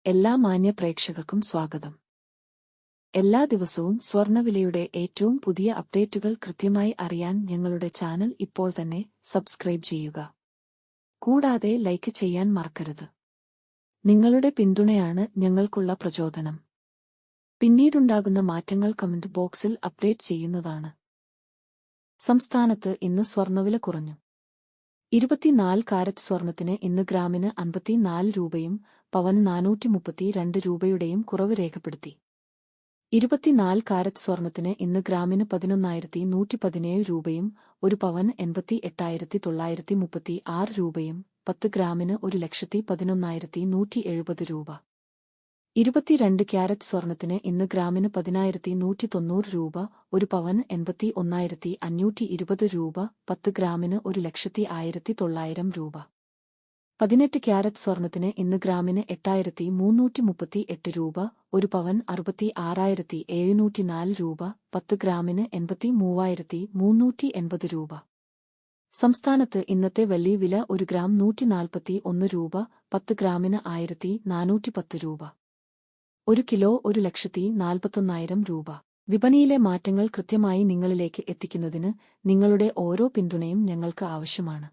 എല്ലാ മാന്യ പ്രേക്ഷകർക്കും സ്വാഗതം. എല്ലാ ദിവസവും സ്വർണ്ണവിലയുടെ ഏറ്റവും പുതിയ അപ്ഡേറ്റുകൾ കൃത്യമായി അറിയാൻ ഞങ്ങളുടെ ചാനൽ ഇപ്പോൾ തന്നെ സബ്സ്ക്രൈബ് ചെയ്യുക. കൂടാതെ ലൈക്ക് ചെയ്യാൻ മറക്കരുത്. നിങ്ങളുടെ പിന്തുണയാണ് ഞങ്ങൾക്കുള്ള പ്രചോദനം. പിന്നീടുണ്ടാകുന്ന മാറ്റങ്ങൾ കമന്റ് ബോക്സിൽ അപ്ഡേറ്റ് ചെയ്യുന്നതാണ്. സംസ്ഥാനത്ത് ഇന്ന് സ്വർണ്ണവില കുറഞ്ഞു. 24 കാരറ്റ് സ്വർണത്തിന് ഇന്ന് ഗ്രാമിന് 54 രൂപയും പവന് 432 രൂപയുടെയും കുറവ് രേഖപ്പെടുത്തി. 24 കാരറ്റ് സ്വർണത്തിന് ഇന്ന് ഗ്രാമിന് 11,117 രൂപയും ഒരു പവന് 88,936 രൂപയും 10 ഗ്രാമിന് 1,11,170 രൂപ. 22 ക്യാരറ്റ് സ്വർണത്തിന് ഇന്ന് ഗ്രാമിന് 10,190 രൂപ, ഒരു പവന് 81,520 രൂപ, 10 ഗ്രാമിന് 1,01,900 രൂപ. 18 ക്യാരറ്റ് സ്വർണത്തിന് ഇന്ന് ഗ്രാമിന് 8,338 രൂപ, ഒരു പവന് 66,704 രൂപ, 10 ഗ്രാമിന് 83,380 രൂപ. സംസ്ഥാനത്ത് ഇന്നത്തെ വെള്ളി വില 1 ഗ്രാം 141 രൂപ, 10 ഗ്രാമിന് 1,410 രൂപ. 1 കിലോ 1,41,000 രൂപ. വിപണിയിലെ മാറ്റങ്ങൾ കൃത്യമായി നിങ്ങളിലേക്ക് എത്തിക്കുന്നതിന് നിങ്ങളുടെ ഓരോ പിന്തുണയും ഞങ്ങൾക്ക് ആവശ്യമാണ്.